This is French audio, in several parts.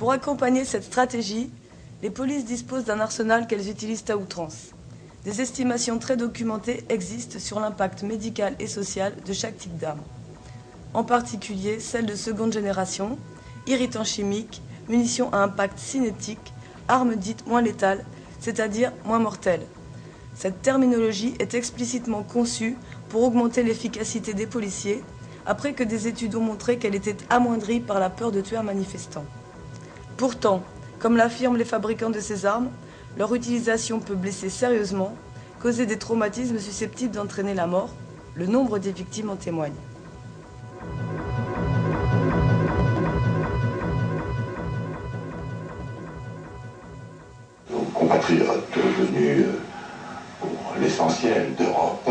Pour accompagner cette stratégie, les polices disposent d'un arsenal qu'elles utilisent à outrance. Des estimations très documentées existent sur l'impact médical et social de chaque type d'arme. En particulier celles de seconde génération, irritants chimiques, munitions à impact cinétique, armes dites moins létales, c'est-à-dire moins mortelles. Cette terminologie est explicitement conçue pour augmenter l'efficacité des policiers, après que des études ont montré qu'elle était amoindrie par la peur de tuer un manifestant. Pourtant, comme l'affirment les fabricants de ces armes, leur utilisation peut blesser sérieusement, causer des traumatismes susceptibles d'entraîner la mort. Le nombre des victimes en témoigne. Nos compatriotes venus pour l'essentiel d'Europe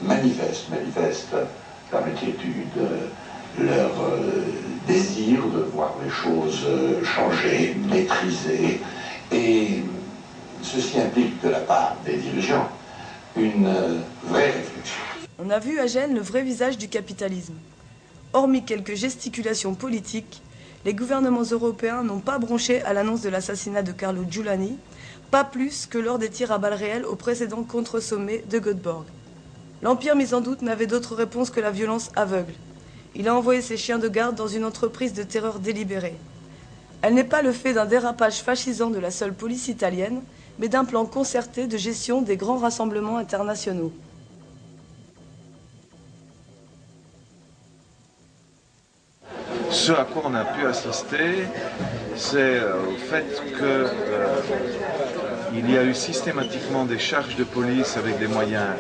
manifestent leur inquiétude, leur désir de voir les choses changer, maîtrisées, et ceci implique de la part des dirigeants une vraie réflexion. On a vu à Gênes le vrai visage du capitalisme. Hormis quelques gesticulations politiques, les gouvernements européens n'ont pas bronché à l'annonce de l'assassinat de Carlo Giuliani, pas plus que lors des tirs à balles réelles au précédent contre-sommet de Göteborg. L'Empire mis en doute n'avait d'autre réponse que la violence aveugle. Il a envoyé ses chiens de garde dans une entreprise de terreur délibérée. Elle n'est pas le fait d'un dérapage fascisant de la seule police italienne, mais d'un plan concerté de gestion des grands rassemblements internationaux. Ce à quoi on a pu assister, c'est au fait qu'il y a eu systématiquement des charges de police avec des moyens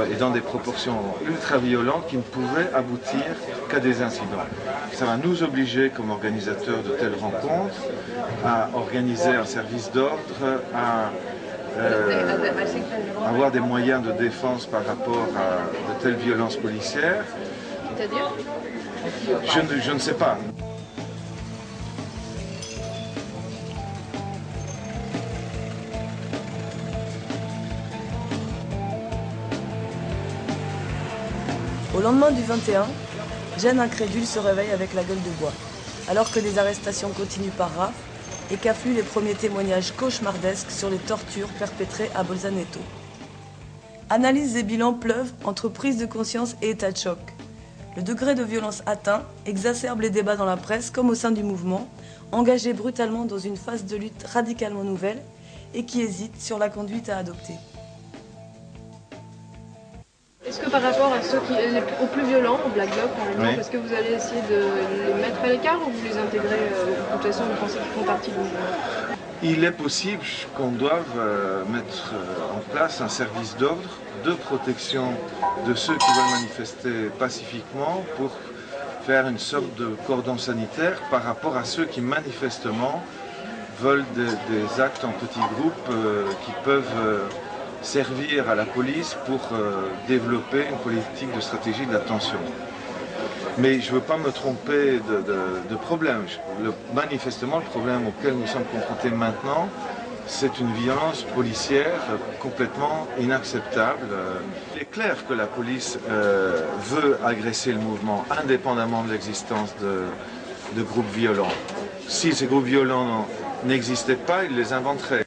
et dans des proportions ultra-violentes qui ne pouvaient aboutir qu'à des incidents. Ça va nous obliger, comme organisateurs de telles rencontres, à organiser un service d'ordre, à avoir des moyens de défense par rapport à de telles violences policières. C'est-à-dire ? Je ne sais pas. Au lendemain du 21, Gênes incrédule se réveille avec la gueule de bois, alors que des arrestations continuent par rafle et qu'affluent les premiers témoignages cauchemardesques sur les tortures perpétrées à Bolzaneto. Analyses et bilans pleuvent entre prise de conscience et état de choc. Le degré de violence atteint exacerbe les débats dans la presse comme au sein du mouvement, engagé brutalement dans une phase de lutte radicalement nouvelle et qui hésite sur la conduite à adopter. Est-ce que par rapport à ceux aux plus violents, au Black Bloc par exemple, est-ce que vous allez essayer de les mettre à l'écart ou vous les intégrez de toute façon, vous pensez qu'ils font partie du mouvement ? Il est possible qu'on doive mettre en place un service d'ordre de protection de ceux qui veulent manifester pacifiquement pour faire une sorte de cordon sanitaire par rapport à ceux qui manifestement veulent des actes en petits groupes qui peuvent servir à la police pour développer une politique de stratégie de la tension. Mais je ne veux pas me tromper de problème. Manifestement, le problème auquel nous sommes confrontés maintenant, c'est une violence policière complètement inacceptable. Il est clair que la police veut agresser le mouvement indépendamment de l'existence de groupes violents. Si ces groupes violents n'existaient pas, ils les inventeraient.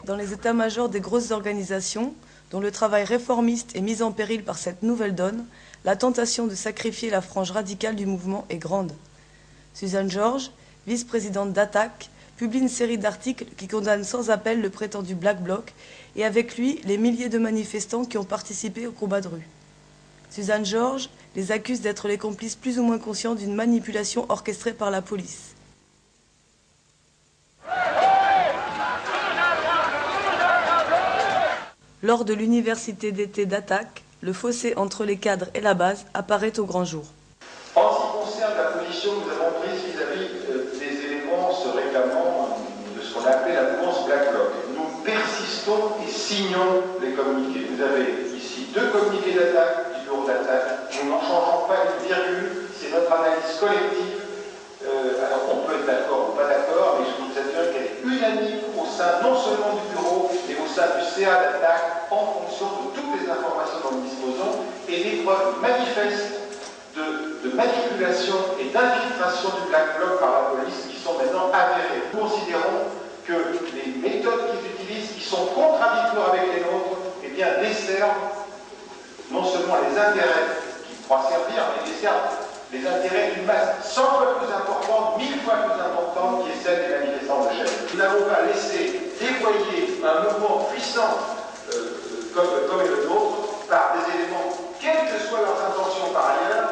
Dans les états-majors des grosses organisations, dont le travail réformiste est mis en péril par cette nouvelle donne, la tentation de sacrifier la frange radicale du mouvement est grande. Suzanne Georges, vice-présidente d'Attac, publie une série d'articles qui condamnent sans appel le prétendu Black Bloc et avec lui les milliers de manifestants qui ont participé au combat de rue. Suzanne Georges les accuse d'être les complices plus ou moins conscients d'une manipulation orchestrée par la police. Lors de l'université d'été d'Attac, le fossé entre les cadres et la base apparaît au grand jour. En ce qui concerne la position que nous avons prise vis-à-vis des éléments se réclamant de ce qu'on a appelé la mouvance Black Bloc, nous persistons et signons les communiqués. Vous avez ici 2 communiqués d'attaque du bureau d'attaque. Nous n'en changeons pas une virgule, c'est notre analyse collective. Alors on peut être d'accord ou pas d'accord, mais je vous assure qu'elle est unanime au sein non seulement du bureau, mais au sein du CA d'attaque en fonction de toutes les informations dont nous disposons et des preuves manifestes de manipulation et d'infiltration du Black Bloc par la police qui sont maintenant avérées. Nous considérons que les méthodes qu'ils utilisent, qui sont contradictoires avec les nôtres, eh bien, desservent non seulement les intérêts qui croient servir, mais desservent les intérêts d'une masse 100 fois plus importante, 1000 fois plus importante, qui est celle des manifestants de Gênes. Nous n'avons pas laissé dévoyer un mouvement puissant comme le nôtre par des éléments, quelles que soient leurs intentions par ailleurs,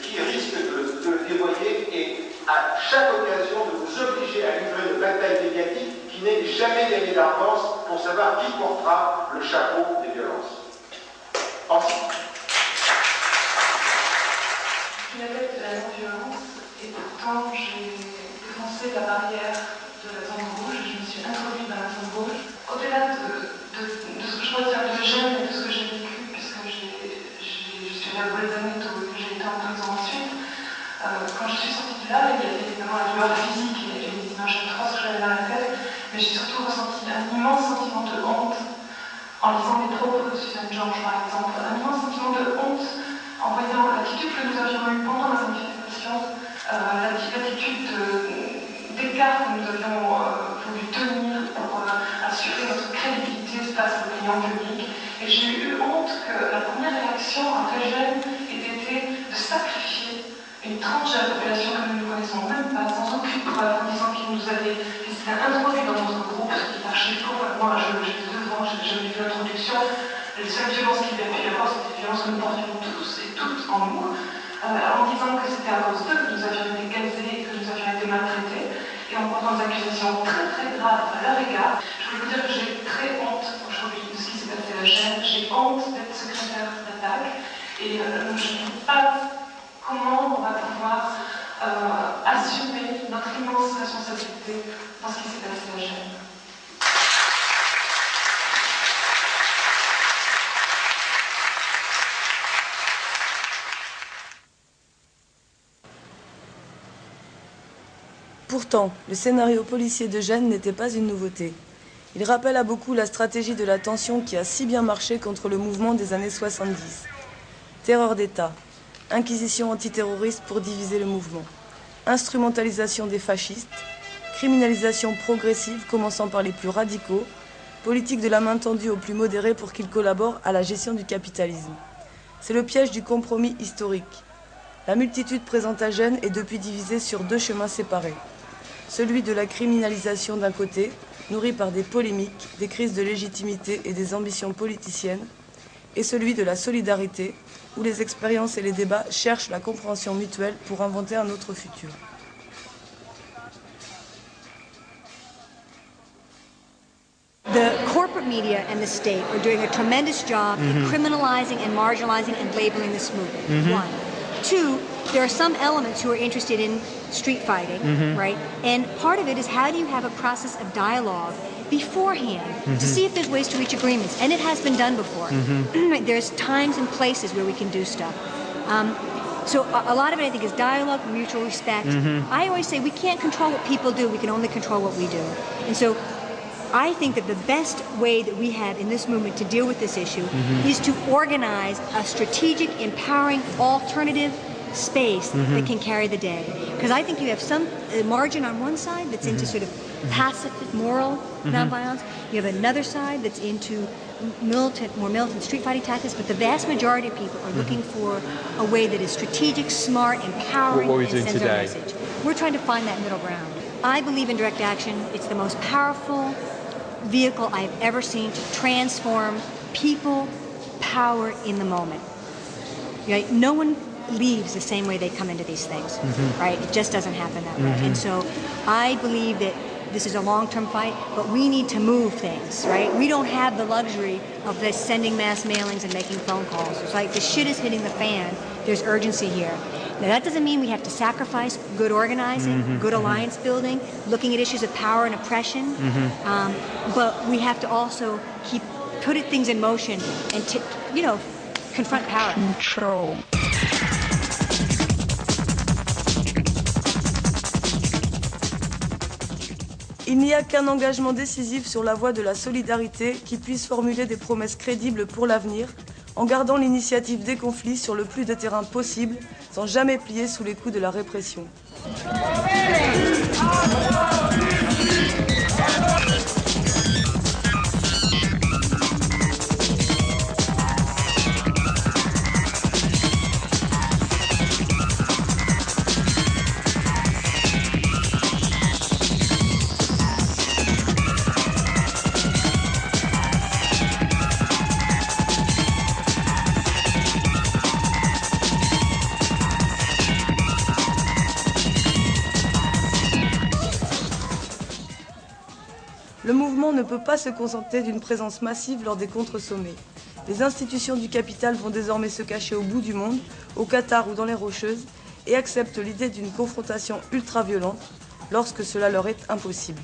qui risquent de le dévoyer et à chaque occasion de vous obliger à livrer une bataille médiatique qui n'est jamais gagnée d'avance pour savoir qui portera le chapeau des violences. Ensuite. Je suis adepte de la non-violence et pourtant j'ai défoncé la barrière de la zone rouge, je me suis introduite dans la zone rouge. Au-delà de ce que je retiens de Gênes et de ce que j'ai vécu, puisque je suis allée à Bolzano où j'ai été en prison ensuite, quand je suis sortie de là, il y avait évidemment la douleur physique et les images atroces que j'avais dans la tête, mais j'ai surtout ressenti un immense sentiment de honte en lisant les propos de Suzanne Georges par exemple, un immense sentiment de honte en voyant l'attitude que nous avions eue pendant la manifestation, l'attitude d'écart que nous avions voulu tenir pour assurer notre crédibilité face à l'opinion publique. Et j'ai eu honte que la première réaction après Gênes ait été de sacrifier une tranche de la population que nous ne connaissons même pas, sans aucune preuve, en disant qu'ils nous avaient introduits dans notre groupe, ce qui marchait complètement. J'étais devant, j'ai vu l'introduction. Les seules violences qu'il y a pu y avoir, c'était des violences que nous portions tous et toutes en nous, en disant que c'était à cause d'eux que nous avions été gazés, que nous avions été maltraités, et en portant des accusations très très graves à leur égard. Je voulais vous dire que j'ai très honte aujourd'hui de ce qui s'est passé à Gênes. J'ai honte d'être secrétaire d'attaque, et je ne sais pas comment on va pouvoir assumer notre immense responsabilité dans ce qui s'est passé à Gênes. Pourtant, le scénario policier de Gênes n'était pas une nouveauté. Il rappelle à beaucoup la stratégie de la tension qui a si bien marché contre le mouvement des années 70. Terreur d'État, inquisition antiterroriste pour diviser le mouvement, instrumentalisation des fascistes, criminalisation progressive commençant par les plus radicaux, politique de la main tendue aux plus modérés pour qu'ils collaborent à la gestion du capitalisme. C'est le piège du compromis historique. La multitude présente à Gênes est depuis divisée sur deux chemins séparés. Celui de la criminalisation d'un côté, nourri par des polémiques, des crises de légitimité et des ambitions politiciennes, et celui de la solidarité, où les expériences et les débats cherchent la compréhension mutuelle pour inventer un autre futur. The corporate media and the state are doing a tremendous job in criminalizing and marginalizing and labeling this movement. One. Two, there are some elements who are interested in street fighting, right? And part of it is how do you have a process of dialogue beforehand to see if there's ways to reach agreements. And it has been done before. There's times and places where we can do stuff. So a lot of it, I think, is dialogue, mutual respect. I always say we can't control what people do. We can only control what we do. And so I think that the best way that we have in this movement to deal with this issue is to organize a strategic, empowering, alternative space that can carry the day. Because I think you have some margin on one side that's into sort of pacifist, moral nonviolence. You have another side that's into more militant street fighting tactics, but the vast majority of people are looking for a way that is strategic, smart, empowering, and sends our message. We're trying to find that middle ground. I believe in direct action. It's the most powerful vehicle I've ever seen to transform people, power in the moment. Right? No one leaves the same way they come into these things, right? It just doesn't happen that way. And so I believe that this is a long-term fight, but we need to move things, right? We don't have the luxury of this sending mass mailings and making phone calls. It's like the shit is hitting the fan. There's urgency here. Now, that doesn't mean we have to sacrifice good organizing, good alliance building, looking at issues of power and oppression, but we have to also keep putting things in motion and, confront power. Control. Il n'y a qu'un engagement décisif sur la voie de la solidarité qui puisse formuler des promesses crédibles pour l'avenir, en gardant l'initiative des conflits sur le plus de terrain possible, sans jamais plier sous les coups de la répression. Le mouvement ne peut pas se contenter d'une présence massive lors des contre-sommets. Les institutions du capital vont désormais se cacher au bout du monde, au Qatar ou dans les Rocheuses, et acceptent l'idée d'une confrontation ultra-violente lorsque cela leur est impossible.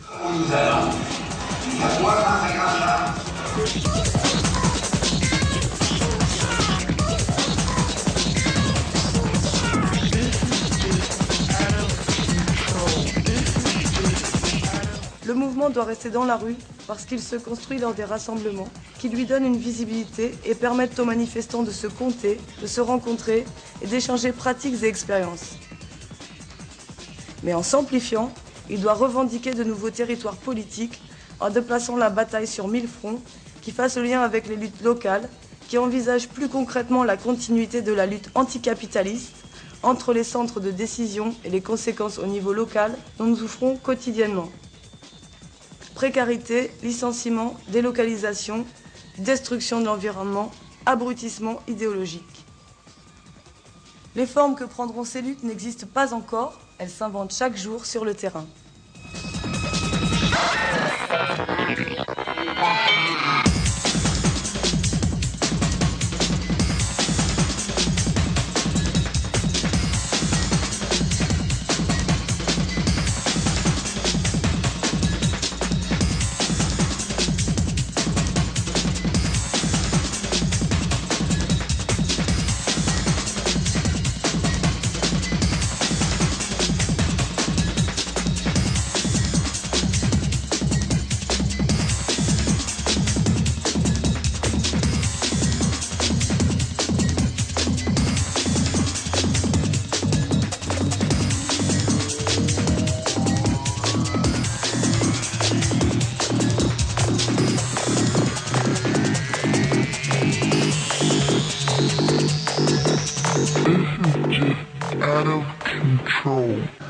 Le mouvement doit rester dans la rue parce qu'il se construit lors des rassemblements qui lui donnent une visibilité et permettent aux manifestants de se compter, de se rencontrer et d'échanger pratiques et expériences. Mais en s'amplifiant, il doit revendiquer de nouveaux territoires politiques en déplaçant la bataille sur 1000 fronts qui fassent le lien avec les luttes locales, qui envisagent plus concrètement la continuité de la lutte anticapitaliste entre les centres de décision et les conséquences au niveau local dont nous souffrons quotidiennement. Précarité, licenciement, délocalisation, destruction de l'environnement, abrutissement idéologique. Les formes que prendront ces luttes n'existent pas encore, elles s'inventent chaque jour sur le terrain. Out of control.